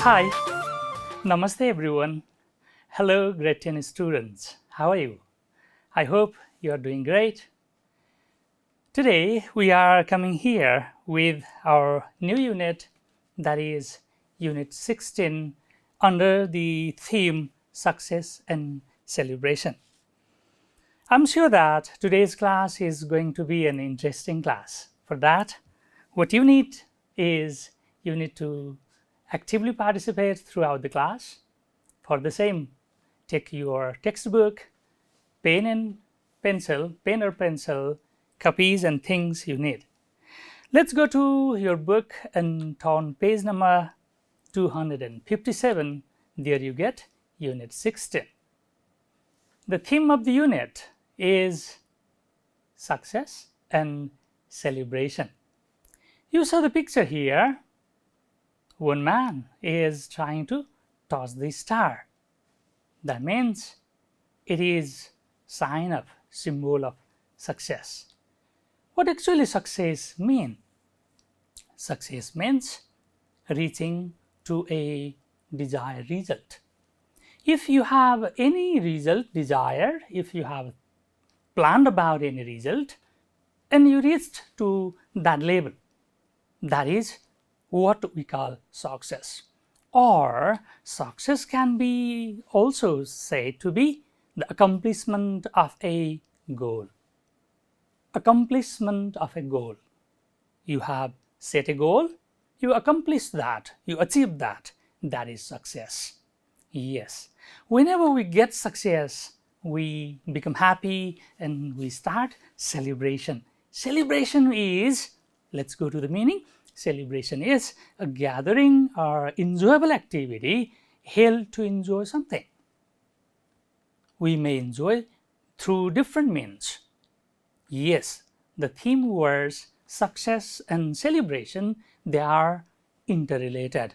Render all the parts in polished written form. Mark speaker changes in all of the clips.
Speaker 1: Hi, Namaste everyone. Hello, grade 10 students. How are you? I hope you are doing great. Today we are coming here with our new unit, that is Unit 16, under the theme Success and Celebration. I'm sure that today's class is going to be an interesting class. For that, what you need is you need to actively participate throughout the class. For the same, take your textbook, pen or pencil, copies and things you need. Let's go to your book and on page number 257, there you get Unit 16. The theme of the unit is Success and Celebration. You saw the picture here. One man is trying to toss the star. That means it is sign of, symbol of success. What actually success mean? Success means reaching to a desired result. If you have any result desired, if you have planned about any result and you reached to that level, that is what we call success. Or success can be also said to be the accomplishment of a goal. Accomplishment of a goal. You have set a goal, you accomplish that, you achieve that, that is success. Yes, whenever we get success, we become happy and we start celebration. Celebration is, let's go to the meaning. Celebration is a gathering or enjoyable activity held to enjoy something. We may enjoy through different means. Yes, the theme words success and celebration, they are interrelated.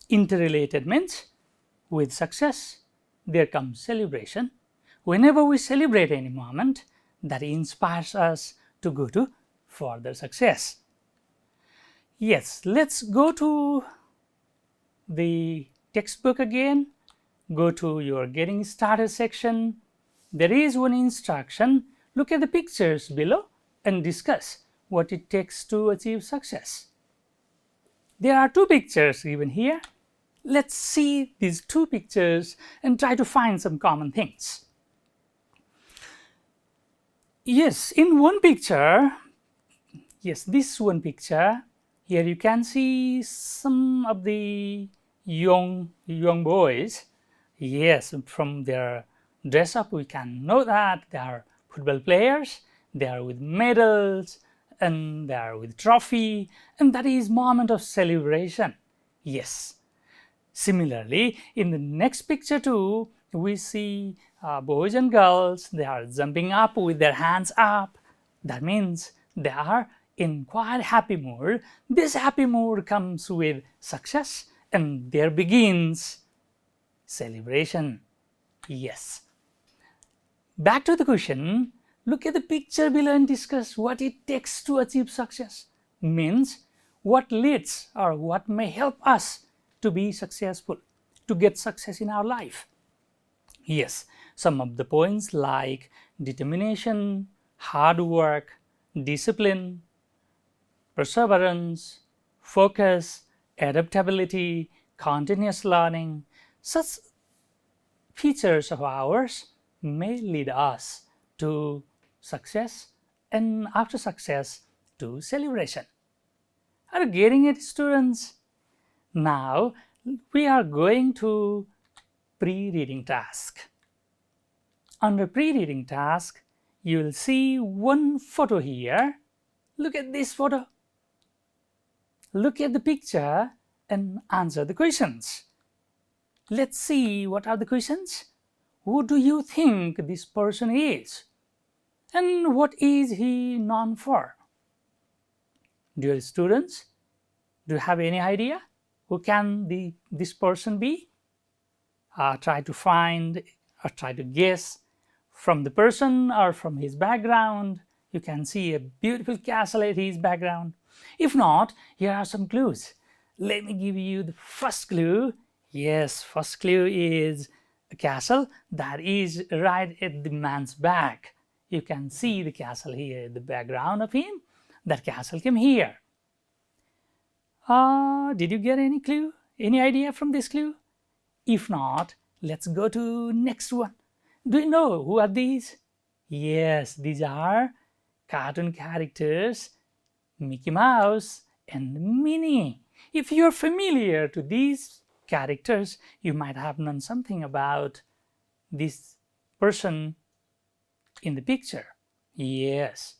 Speaker 1: Interrelated means with success, there comes celebration. Whenever we celebrate any moment, that inspires us to go to further success. Yes, let's go to the textbook again. Go to your getting started section. There is one instruction. Look at the pictures below and discuss what it takes to achieve success. There are two pictures given here. Let's see these two pictures and try to find some common things. Yes, in one picture, yes, this one picture, here you can see some of the young boys. Yes, from their dress up we can know that they are football players, they are with medals and they are with trophy, and that is moment of celebration. Yes. Similarly, in the next picture too, we see boys and girls, they are jumping up with their hands up. That means they are in quite happy mood. This happy mood comes with success and there begins celebration. Yes. Back to the question, look at the picture below and discuss what it takes to achieve success. Means what leads or what may help us to be successful, to get success in our life. Yes, some of the points like determination, hard work, discipline, perseverance, focus, adaptability, continuous learning, such features of ours may lead us to success and after success to celebration. Are you getting it, students? Now we are going to pre-reading task. Under pre-reading task, you will see one photo here. Look at this photo. Look at the picture and answer the questions. Let's see what are the questions. Who do you think this person is? And what is he known for? Dear students, do you have any idea? Who can this person be? Try to find or try to guess from the person or from his background. You can see a beautiful castle at his background. If not, here are some clues. Let me give you the first clue. Yes, first clue is a castle that is right at the man's back. You can see the castle here in the background of him. That castle came here. Did you get any clue? Any idea from this clue? If not, let's go to next one. Do you know who are these? Yes, these are cartoon characters, Mickey Mouse and Minnie. If you're familiar to these characters, you might have known something about this person in the picture. Yes.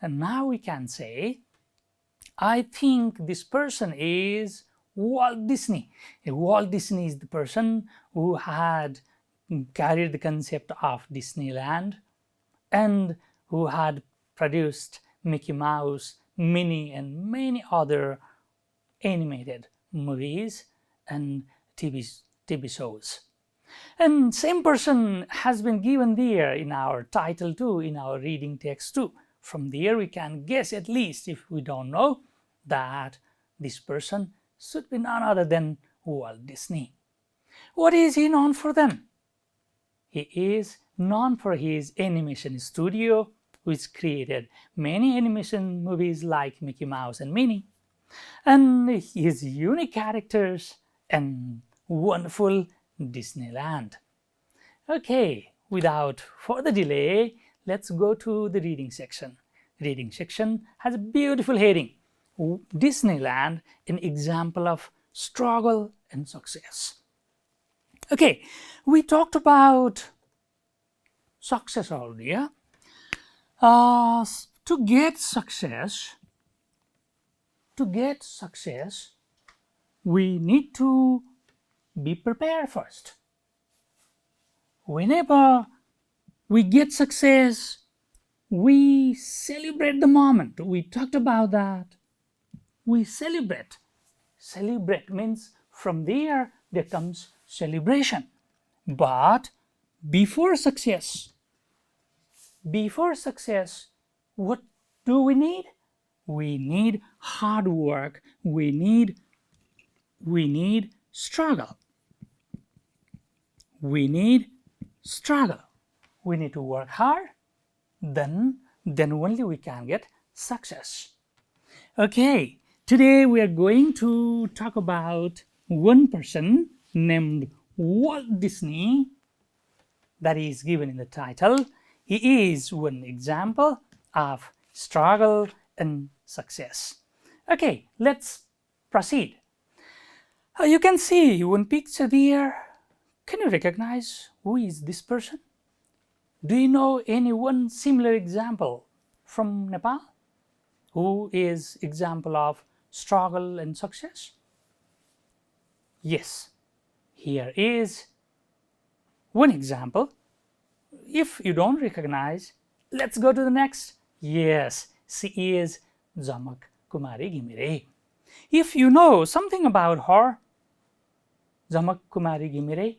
Speaker 1: And now we can say, I think this person is Walt Disney. Walt Disney is the person who had carried the concept of Disneyland and who had produced Mickey Mouse, Minnie, and many other animated movies and TV shows. And same person has been given there in our title too, in our reading text too. From there we can guess, at least if we don't know, that this person should be none other than Walt Disney. What is he known for then? He is known for his animation studio, which created many animation movies like Mickey Mouse and Minnie, and his unique characters and wonderful Disneyland. Okay, without further delay, let's go to the reading section. The reading section has a beautiful heading, Disneyland, an example of struggle and success. Okay, we talked about success earlier. To get success, we need to be prepared first. Whenever we get success, we celebrate the moment. We talked about that. We celebrate. Celebrate means from there comes celebration. But before success, what do we need? We need hard work. We need struggle. We need struggle. We need to work hard. Then only we can get success. Okay, today we are going to talk about one person named Walt Disney that is given in the title. He is one example of struggle and success. Okay, let's proceed. You can see one picture there. Can you recognize who is this person? Do you know any one similar example from Nepal who is example of struggle and success? Yes, here is one example. If you don't recognize, let's go to the next. Yes, she is Jhamak Kumari Ghimire. If you know something about her, Jhamak Kumari Ghimire,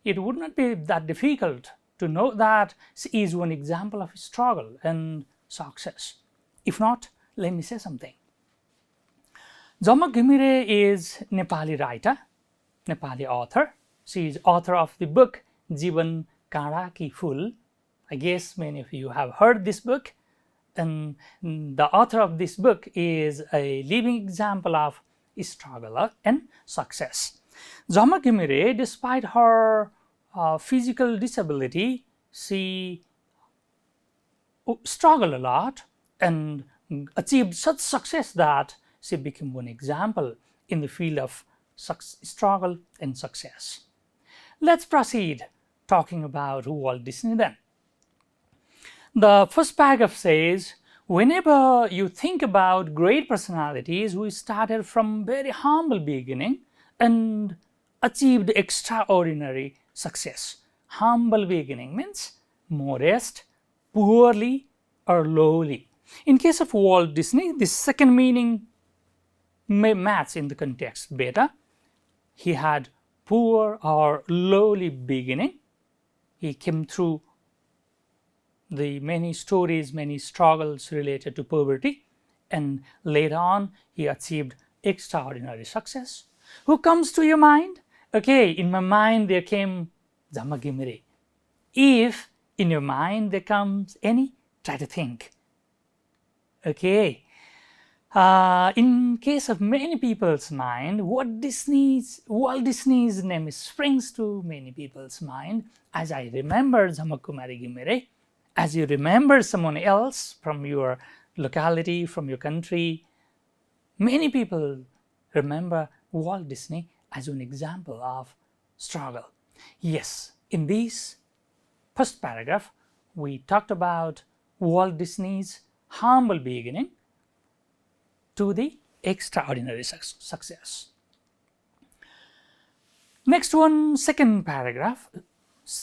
Speaker 1: it would not be that difficult to know that she is one example of struggle and success. If not, let me say something. Jhamak Ghimire is Nepali writer, Nepali author. She is author of the book Jivan Kada Ki Phul. I guess many of you have heard this book. And the author of this book is a living example of struggle and success. Jhamak Ghimire, despite her physical disability, she struggled a lot and achieved such success that she became one example in the field of struggle and success. Let's proceed talking about Walt Disney then. The first paragraph says, whenever you think about great personalities who started from very humble beginning and achieved extraordinary success. Humble beginning means modest, poorly, or lowly. In case of Walt Disney, the second meaning may match in the context better. He had poor or lowly beginning. He came through the many stories, many struggles related to poverty, and later on he achieved extraordinary success? Who comes to your mind? Okay, in my mind there came Zamagimire. If in your mind there comes any, try to think. Okay, in case of many people's mind, Walt Disney's name springs to many people's mind. As I remember Jamakumari Gimire, as you remember someone else from your locality, from your country, many people remember Walt Disney as an example of struggle. Yes, in this first paragraph, we talked about Walt Disney's humble beginning to the extraordinary success. Next one, second paragraph.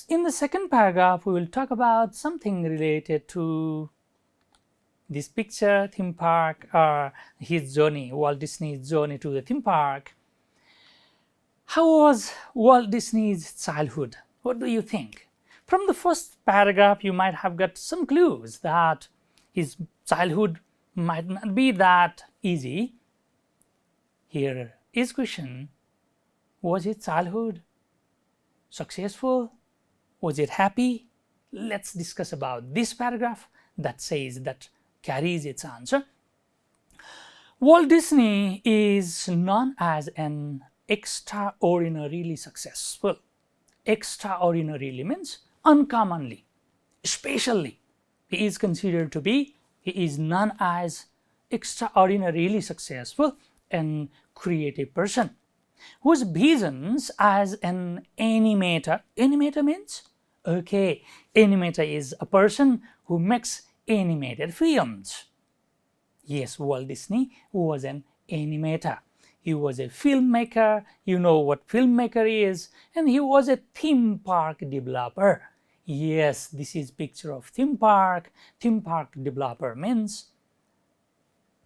Speaker 1: In the second paragraph, we will talk about something related to this picture, theme park, or his journey, Walt Disney's journey to the theme park. How was Walt Disney's childhood? What do you think? From the first paragraph, you might have got some clues that his childhood might not be that easy. Here is question: was his childhood successful? Was it happy? Let's discuss about this paragraph that says, that carries its answer. Walt Disney is known as an extraordinarily successful. Extraordinarily means uncommonly, especially. He is considered to be, he is known as extraordinarily successful and creative person whose visions as an animator means, okay, animator is a person who makes animated films. Yes, Walt Disney was an animator. He was a filmmaker, you know what filmmaker is, and he was a theme park developer. Yes, this is picture of theme park. Theme park developer means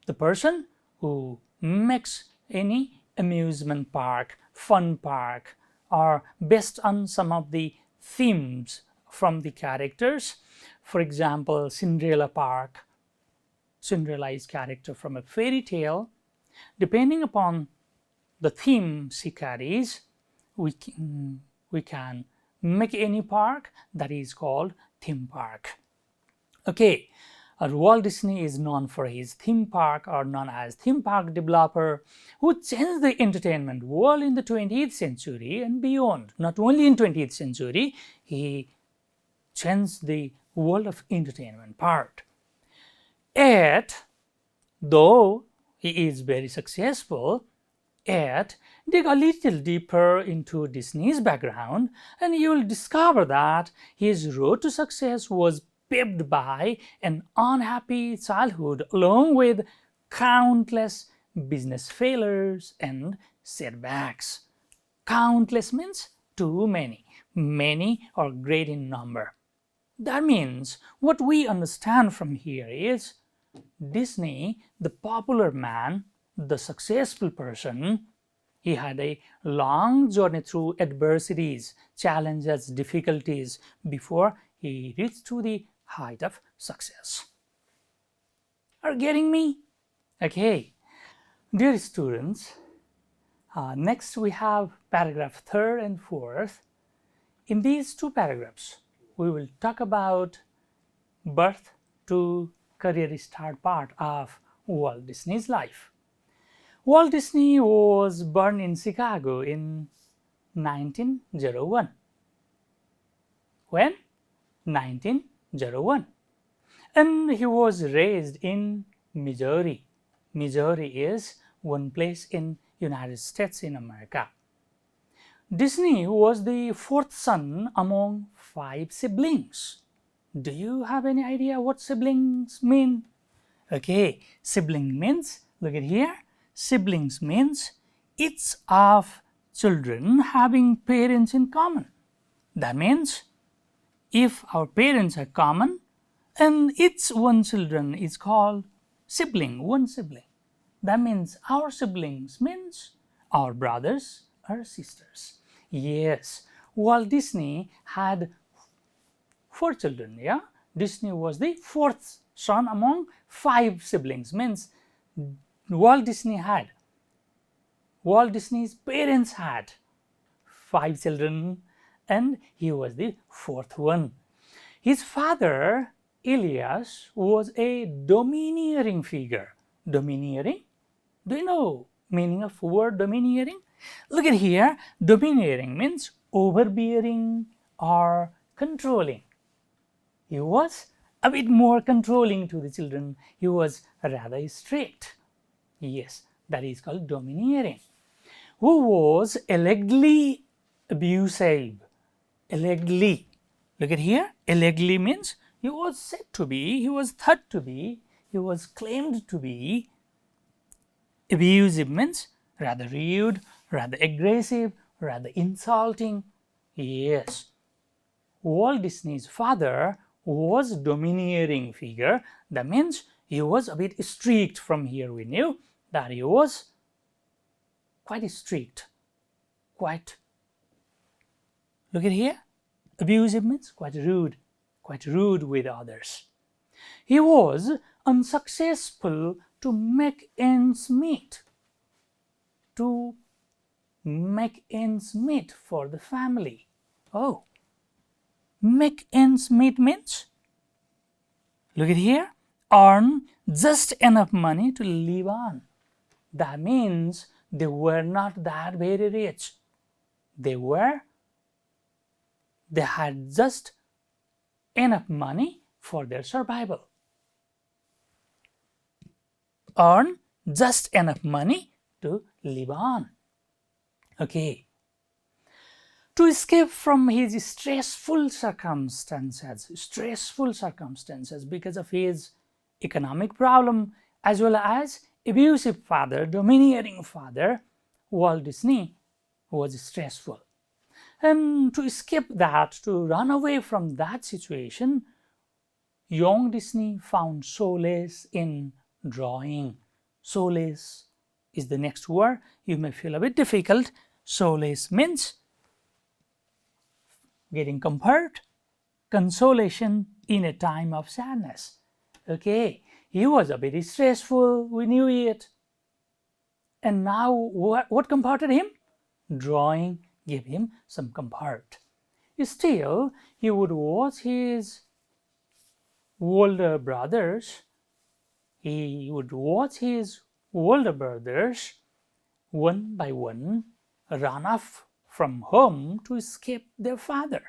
Speaker 1: the person who makes any amusement park, fun park, or based on some of the themes from the characters. For example, Cinderella Park. Cinderella is character from a fairy tale. Depending upon the theme she carries, we can make any park that is called theme park. Okay, Walt Disney is known for his theme park, or known as theme park developer, who changed the entertainment world in the 20th century and beyond. Not only in 20th century, he changed the world of entertainment part. Yet, though he is very successful, yet dig a little deeper into Disney's background and you will discover that his road to success was paved by an unhappy childhood along with countless business failures and setbacks. Countless means too many, many or great in number. That means what we understand from here is Disney, the popular man, the successful person, he had a long journey through adversities, challenges, difficulties before he reached to the height of success. Are you getting me? Okay. Dear students, next we have paragraph 3rd and 4th. In these two paragraphs, we will talk about birth to career start part of Walt Disney's life. Walt Disney was born in Chicago in 1901. When? 1901. And he was raised in Missouri. Missouri is one place in United States in America. Disney was the 4th son among 5 siblings. Do you have any idea what siblings mean? Okay, sibling means, look at here, siblings means each of children having parents in common. That means if our parents are common, and each one children is called sibling, one sibling. That means our siblings means our brothers or sisters. Yes, Walt Disney had 4 children, yeah? Disney was the 4th son among 5 siblings, means Walt Disney had Walt Disney's parents had 5 children and he was the 4th one. His father, Elias, was a domineering figure. Domineering? Do you know meaning of word domineering? Look at here. Domineering means overbearing or controlling. He was a bit more controlling to the children. He was rather strict. Yes, that is called domineering. Who was allegedly abusive. Allegedly. Look at here. Allegedly means he was said to be, he was thought to be, he was claimed to be. Abusive means rather rude, rather aggressive, rather insulting. Yes. Walt Disney's father was a domineering figure. That means he was a bit strict. From here we knew that he was quite strict, quite, look at here, abusive means quite rude with others. He was unsuccessful to make ends meet, for the family. Oh, make ends meet means, look at here, earn just enough money to live on. That means they were not that very rich. They had just enough money for their survival. Earn just enough money to live on. Okay. To escape from his stressful circumstances because of his economic problem as well as abusive father, domineering father, Walt Disney was stressful. And to escape that, to run away from that situation, young Disney found solace in drawing. Solace is the next word. You may feel a bit difficult. Solace means getting comfort, consolation in a time of sadness. Okay, he was a bit stressful, we knew it. And now what comforted him? Drawing gave him some comfort. Still, he would watch his older brothers. One by one run off from home to escape their father.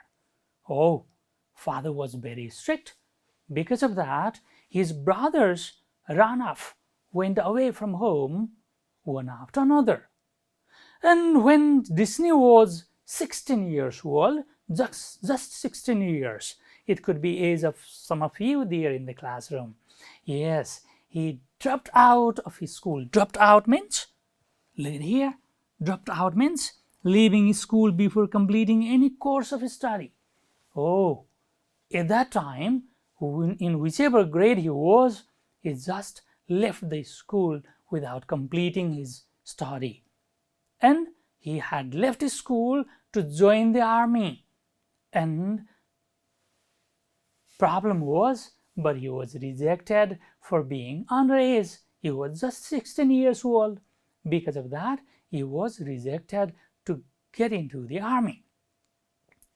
Speaker 1: Oh, father was very strict. Because of that, his brothers ran off, went away from home, one after another. And when Disney was 16 years old, just 16 years, it could be age of some of you there in the classroom. Yes, he dropped out of his school. Dropped out means, look here, dropped out means leaving school before completing any course of study. Oh, at that time, in whichever grade he was, he just left the school without completing his study. And he had left his school to join the army. And problem was, but he was rejected for being underage. He was just 16 years old. Because of that, he was rejected to get into the army.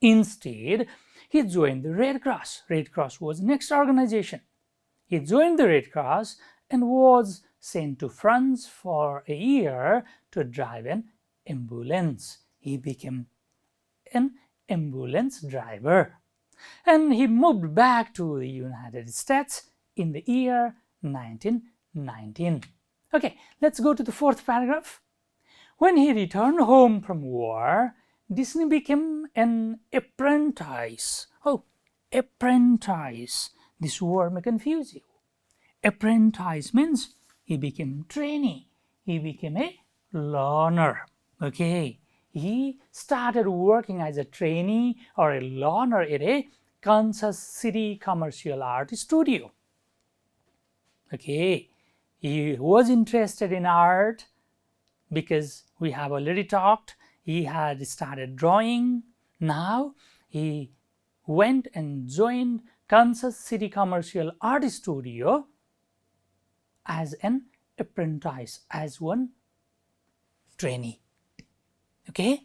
Speaker 1: Instead, he joined the Red Cross. Red Cross was next organization. He joined the Red Cross and was sent to France for a year to drive an ambulance. He became an ambulance driver. And he moved back to the United States in the year 1919. Okay, let's go to the 4th paragraph. When he returned home from war, Disney became an apprentice. Oh, apprentice. This word may confuse you. Apprentice means he became trainee. He became a learner. Okay, he started working as a trainee or a learner at a Kansas City commercial art studio. Okay, he was interested in art because we have already talked. He had started drawing. Now he went and joined Kansas City commercial art studio as an apprentice, as one trainee. Okay?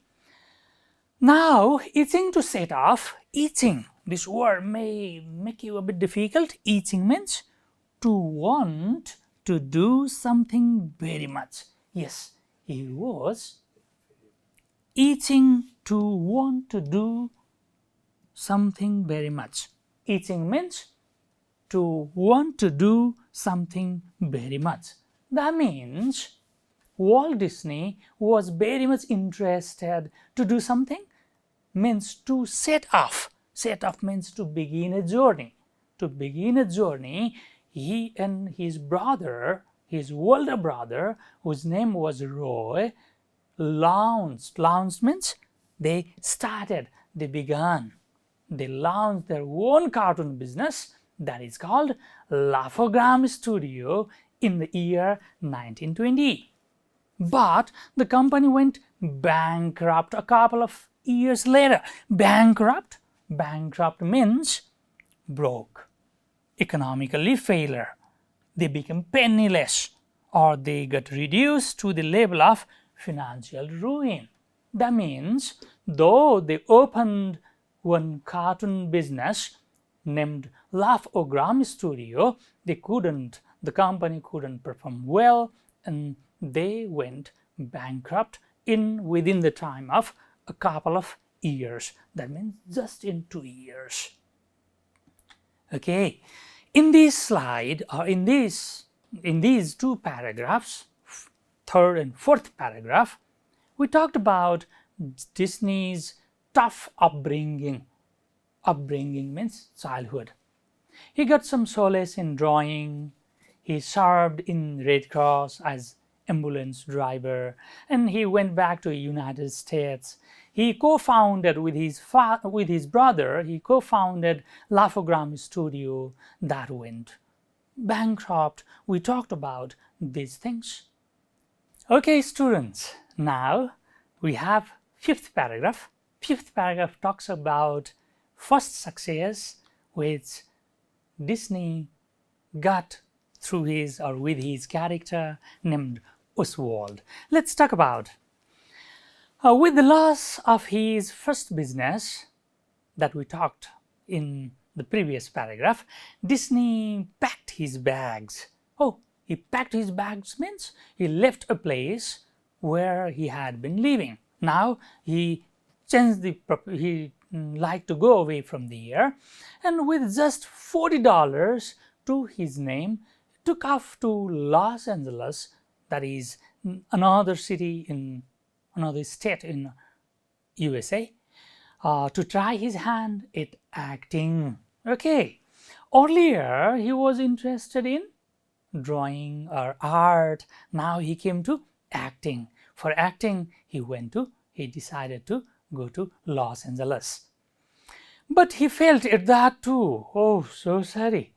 Speaker 1: Now, itching to set off. Itching, this word may make you a bit difficult. Itching means to want to do something very much. Yes, he was itching to want to do something very much. Itching means to want to do something very much. That means Walt Disney was very much interested to do something, means to set off. Set off means to begin a journey. To begin a journey, he and his brother, his older brother, whose name was Roy, launched. Launched means they started, they began. They launched their own cartoon business that is called Laugh-O-Gram Studio in the year 1920. But the company went bankrupt a couple of years later. Bankrupt? Bankrupt means broke, economically failure. They became penniless, or they got reduced to the level of financial ruin. That means though they opened one cartoon business named Laugh-O-Gram Studio, the company couldn't perform well, and they went bankrupt within the time of a couple of years. That means just in 2 years. Okay, in this slide, or in these two paragraphs, third and fourth paragraph, we talked about Disney's tough upbringing. Upbringing means childhood. He got some solace in drawing. He served in Red Cross as ambulance driver, and he went back to the United States. He co-founded with his brother. He co-founded Laugh-O-Gram Studio that went bankrupt. We talked about these things. Okay, students. Now we have fifth paragraph. Fifth paragraph talks about first success which Disney got through his or with his character named Oswald. Let's talk about with the loss of his first business that we talked in the previous paragraph, Disney packed his bags. Oh, he packed his bags means he left a place where he had been living. Now he changed he liked to go away from there, and with just $40 to his name, took off to Los Angeles, that is another city in another state in USA, to try his hand at acting. Okay, earlier he was interested in drawing or art. Now he came to acting. For acting, he decided to go to Los Angeles. But he failed at that too. Oh, so sorry.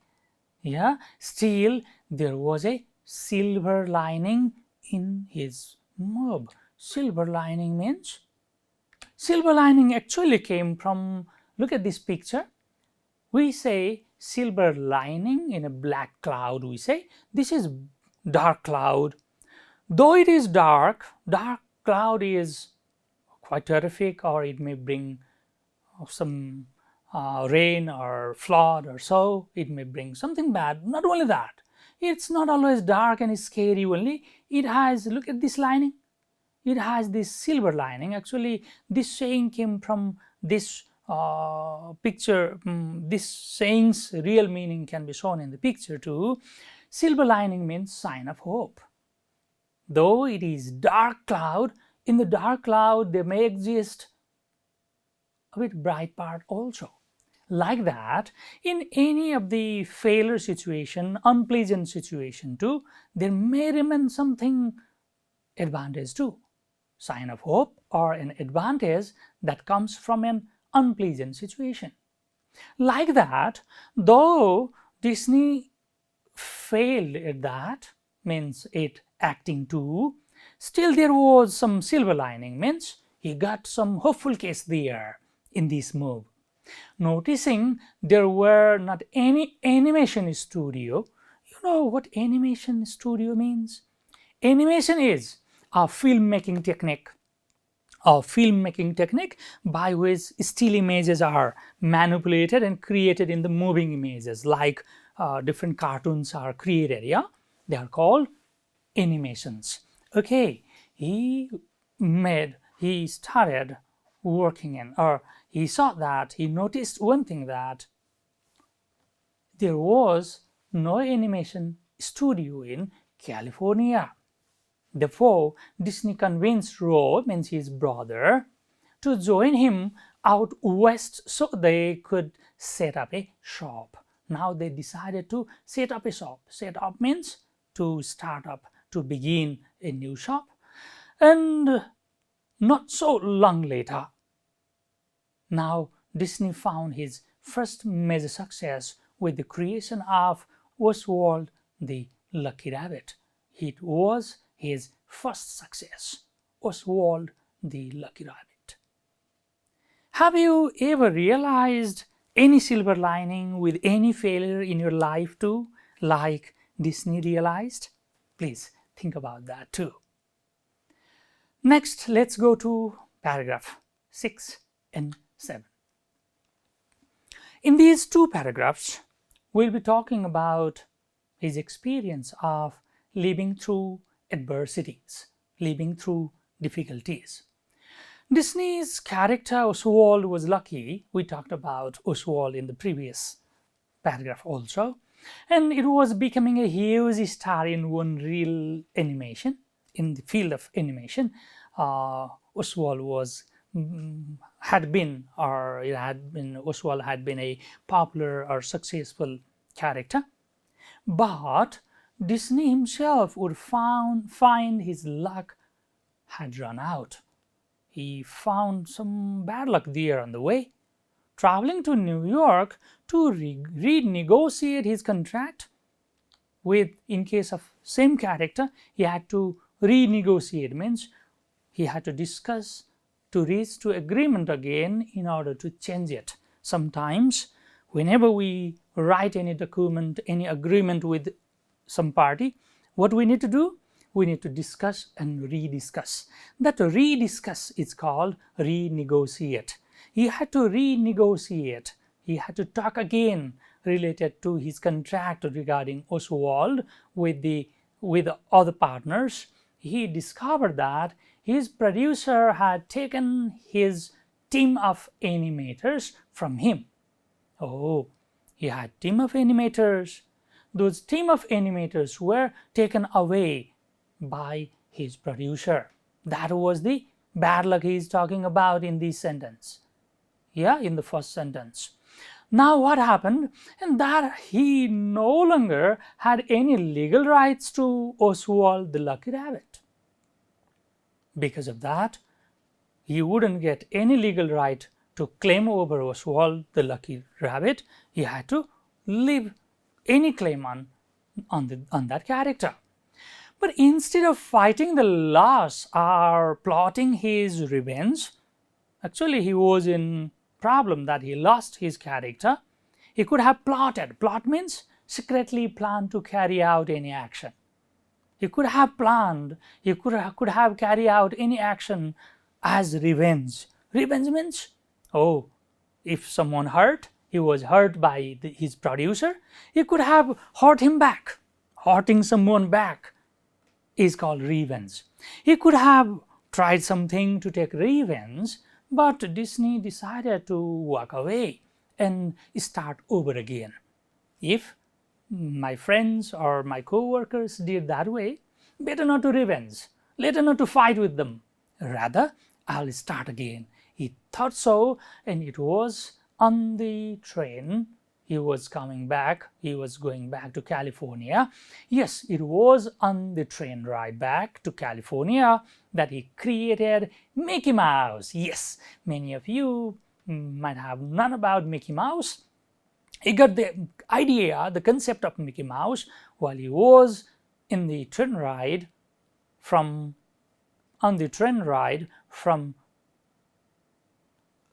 Speaker 1: Yeah, still there was a silver lining in his move. Silver lining means? Silver lining actually came from, look at this picture. We say silver lining in a black cloud. We say this is dark cloud. Though it is dark cloud is quite terrific, or it may bring some rain or flood or so. It may bring something bad. Not only that, it's not always dark and scary only. It has, look at this lining. It has this silver lining. Actually, this saying came from this picture. This saying's real meaning can be shown in the picture too. Silver lining means sign of hope. Though it is dark cloud, in the dark cloud there may exist a bit bright part also. Like that, in any of the failure situation, unpleasant situation too, there may remain something advantage too. Sign of hope or an advantage that comes from an unpleasant situation. Like that, though Disney failed at that, means it acting too, still there was some silver lining, means he got some hopeful case there in this move. Noticing there were not any animation studio. You know what animation studio means? Animation is a filmmaking technique by which still images are manipulated and created in the moving images, like different cartoons are created. Yeah, they are called animations. Okay, he started working in, or he saw that, he noticed one thing, that there was no animation studio in California. Therefore, Disney convinced Roy, means his brother, to join him out west so they could set up a shop. Now they decided to set up a shop. Set up means to start up, to begin a new shop. And not so long later, now Disney found his first major success with the creation of Oswald the Lucky Rabbit. It was his first success, Oswald the Lucky Rabbit. Have you ever realized any silver lining with any failure in your life too, like Disney realized? Please think about that too. Next, let's go to paragraph 6 and 7. In these two paragraphs, we'll be talking about his experience of living through adversities, living through difficulties. Disney's character Oswald was lucky. We talked about Oswald in the previous paragraph also, and it was becoming a huge star in one-reel animation. In the field of animation, Oswald had been a popular or successful character, but Disney himself would find his luck had run out. He found some bad luck there on the way. Traveling to New York to renegotiate his contract with, in case of same character, he had to renegotiate, means he had to discuss to reach to agreement again in order to change it. Sometimes whenever we write any document, any agreement with some party, what we need to do? We need to discuss and rediscuss. That rediscuss is called renegotiate. He had to renegotiate. He had to talk again related to his contract regarding Oswald with other partners. He discovered that his producer had taken his team of animators from him. Oh, he had team of animators. Those team of animators were taken away by his producer. That was the bad luck he is talking about in this sentence. Yeah, in the first sentence. Now what happened? And that he no longer had any legal rights to Oswald the Lucky Rabbit. Because of that, he wouldn't get any legal right to claim over Oswald the Lucky Rabbit. He had to leave any claim on that character. But instead of fighting the loss or plotting his revenge, actually he was in problem that he lost his character. He could have plotted. Plot means secretly planned to carry out any action. He could have planned, he could have carried out any action as revenge. Revenge means, oh, if someone hurt, he was hurt by his producer, he could have hurt him back. Hurting someone back is called revenge. He could have tried something to take revenge, but Disney decided to walk away and start over again. If my friends or my co-workers did that way, better not to revenge, better not to fight with them. Rather, I'll start again. He thought so, and it was on the train. He was coming back, he was going back to California. Yes, it was on the train ride back to California that he created Mickey Mouse. Yes, many of you might have known about Mickey Mouse. He got the idea, the concept of Mickey Mouse while he was in the train ride from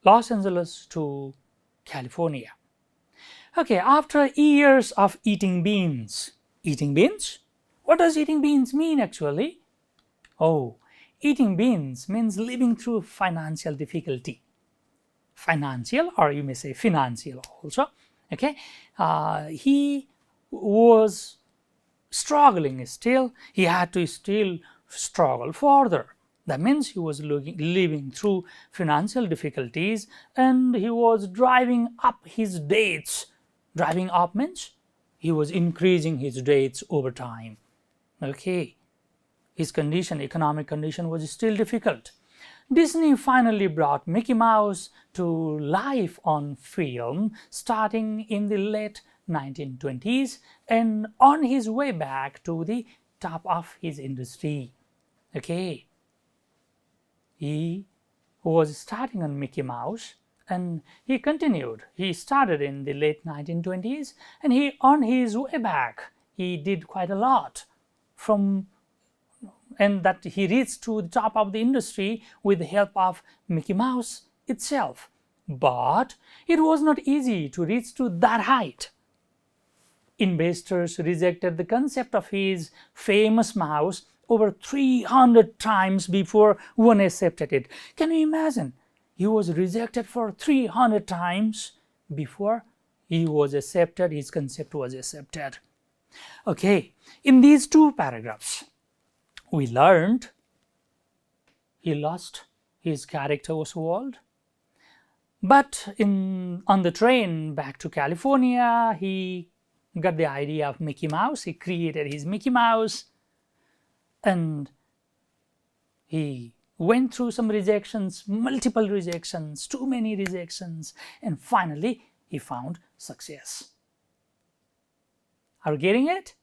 Speaker 1: Los Angeles to California. Okay, after years of eating beans. Eating beans? What does eating beans mean actually? Oh, Eating beans means living through financial difficulty. Financial, or you may say financial also. Okay, he was struggling still. He had to still struggle further. That means he was living through financial difficulties, and he was driving up his debts. Driving up means he was increasing his debts over time. Okay, his condition, economic condition, was still difficult. Disney finally brought Mickey Mouse to life on film starting in the late 1920s and on his way back to the top of his industry. Okay, he was starting on Mickey Mouse and he continued. He started in the late 1920s and he, on his way back, he did quite a lot and that he reached to the top of the industry with the help of Mickey Mouse itself. But it was not easy to reach to that height. Investors rejected the concept of his famous mouse over 300 times before one accepted it. Can you imagine? He was rejected for 300 times before he was accepted, his concept was accepted. Okay, in these two paragraphs, we learned he lost his character's world, but on the train back to California, he got the idea of Mickey Mouse. He created his Mickey Mouse, and he went through some rejections, multiple rejections, too many rejections, and finally he found success. Are you getting it?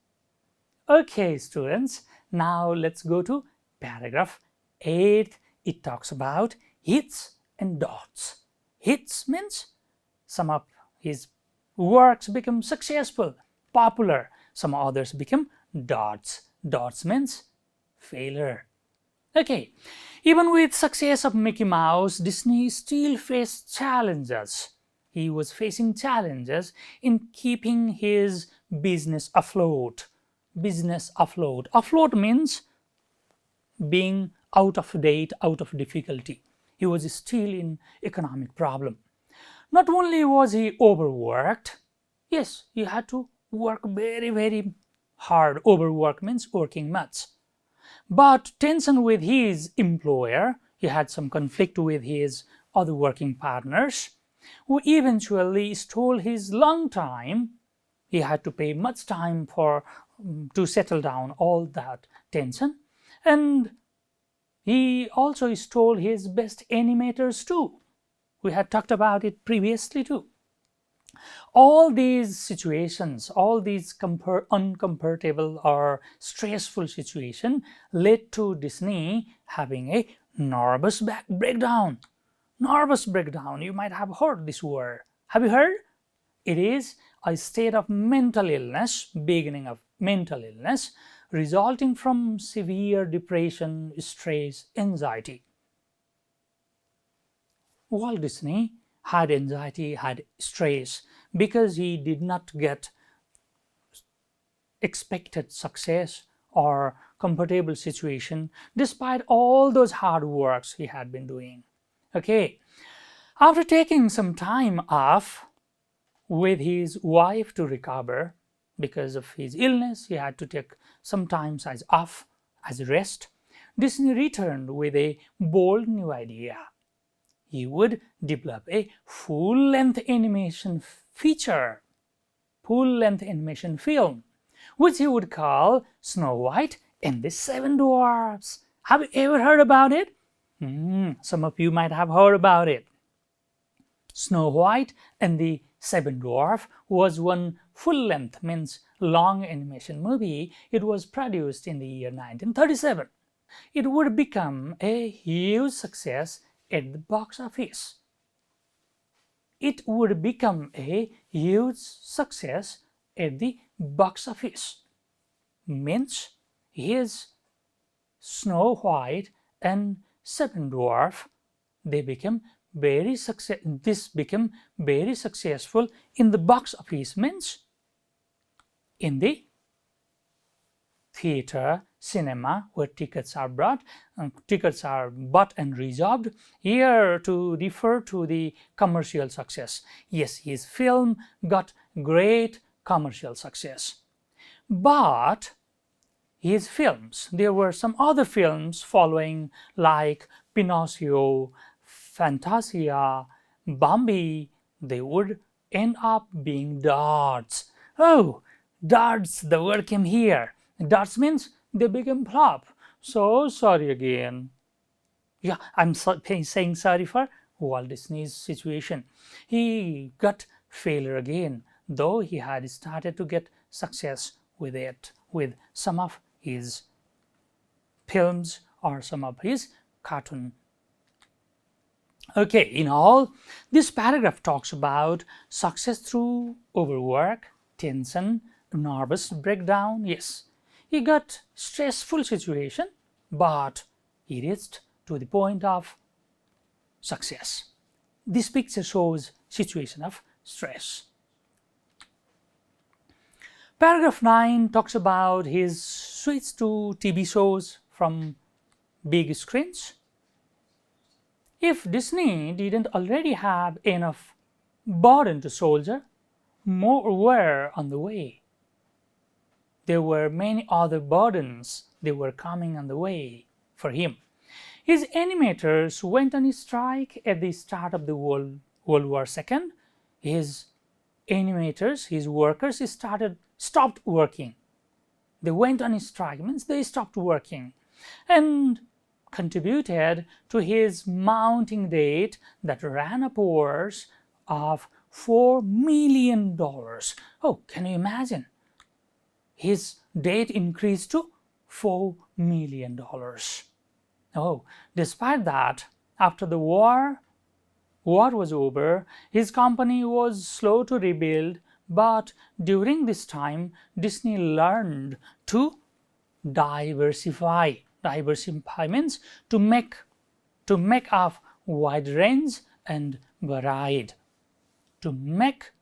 Speaker 1: Okay, students, now let's go to paragraph 8. It talks about hits and dots. Hits means some of his works become successful, popular. Some others become dots. Dots means failure. Okay, even with success of Mickey Mouse, Disney still faced challenges. He was facing challenges in keeping his business afloat. Business afloat. Afloat means being out of date, out of difficulty. He was still in economic problem. Not only was he overworked, yes, he had to work very, very hard. Overwork means working much. But tension with his employer, he had some conflict with his other working partners, who eventually stole his long time. He had to pay much time to settle down all that tension, and he also stole his best animators too. We had talked about it previously too. All these situations, all these uncomfortable or stressful situations led to Disney having a nervous breakdown. Nervous breakdown, you might have heard this word. Have you heard? It is a state of mental illness, beginning of mental illness, resulting from severe depression, stress, anxiety. Walt Disney had anxiety, had stress, because he did not get expected success or comfortable situation despite all those hard works he had been doing. Okay, after taking some time off with his wife to recover because of his illness, he had to take some time off as rest. Disney returned with a bold new idea. He would develop a full-length animation feature, full-length animation film, which he would call Snow White and the Seven Dwarfs. Have you ever heard about it? Some of you might have heard about it. Snow White and the Seven Dwarfs was one full-length, means long animation movie. It was produced in the year 1937. It would become a huge success at the box office. It would become a huge success at the box office. Means his Snow White and Seven Dwarfs, this became very successful in the box office, means in the theater, cinema, where tickets are bought and reserved, here to refer to the commercial success. Yes, his film got great commercial success. But his films, there were some other films following, like Pinocchio, Fantasia, Bambi. They would end up being darts. Oh, darts, the word came here. Darts means they became flop. So sorry again. Yeah, I'm saying sorry for Walt Disney's situation. He got failure again, though he had started to get success with it, with some of his films or some of his cartoon. Okay, in all, this paragraph talks about success through overwork, tension, nervous breakdown. Yes, he got stressful situation, but he reached to the point of success. This picture shows situation of stress. Paragraph 9 talks about his switch to TV shows from big screens. If Disney didn't already have enough burden to shoulder, more were on the way. There were many other burdens that were coming on the way for him. His animators went on strike at the start of the World War II. His animators, his workers stopped working. They went on strike, means they stopped working, and contributed to his mounting debt that ran upwards of $4 million. Oh, can you imagine? His debt increased to $4 million. Oh, despite that, after the war was over, his company was slow to rebuild, but during this time, Disney learned to diversify. Diversify means to make of wide range and varied. To make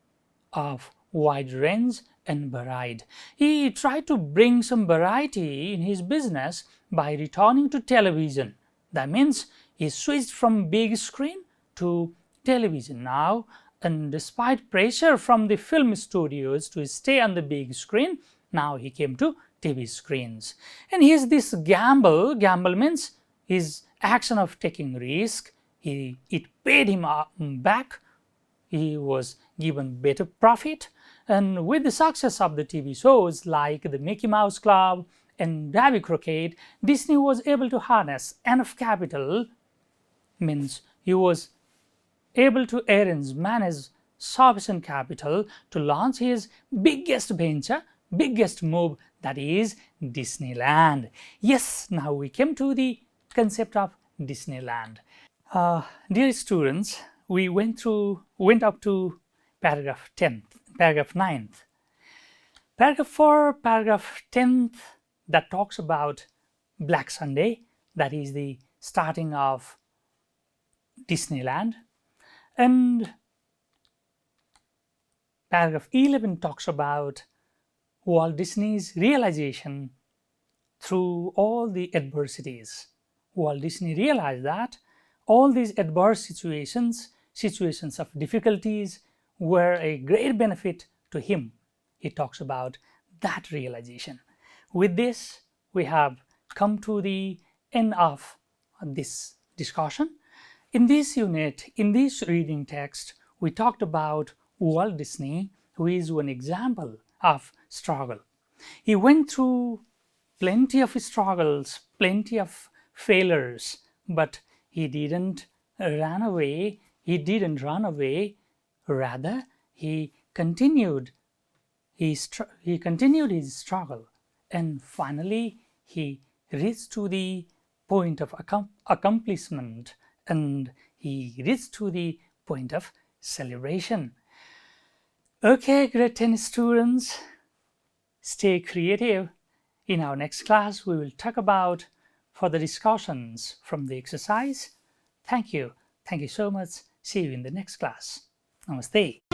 Speaker 1: of wide range and varied. He tried to bring some variety in his business by returning to television. That means he switched from big screen to television now, and despite pressure from the film studios to stay on the big screen, now he came to TV screens. And here's this gamble. Gamble means his action of taking risk. It paid him back. He was given better profit. And with the success of the TV shows like the Mickey Mouse Club and Davy Crockett, Disney was able to harness enough capital, means he was able to manage sufficient capital to launch his biggest venture, biggest move, that is Disneyland. Yes, now we came to the concept of Disneyland. Dear students, we went up to paragraph 10th, paragraph 9th. Paragraph 4, paragraph 10th, that talks about Black Sunday, that is the starting of Disneyland. And paragraph 11 talks about Walt Disney's realization through all the adversities. Walt Disney realized that all these adverse situations of difficulties, were a great benefit to him. He talks about that realization. With this, we have come to the end of this discussion. In this unit, in this reading text, we talked about Walt Disney, who is one example of struggle. He went through plenty of struggles, plenty of failures, but he didn't run away. Rather, he continued his struggle, and finally he reached to the point of accomplishment, and he reached to the point of celebration. Okay, grade 10 students, stay creative. In our next class, we will talk about further discussions from the exercise. Thank you. Thank you so much. See you in the next class. Namaste.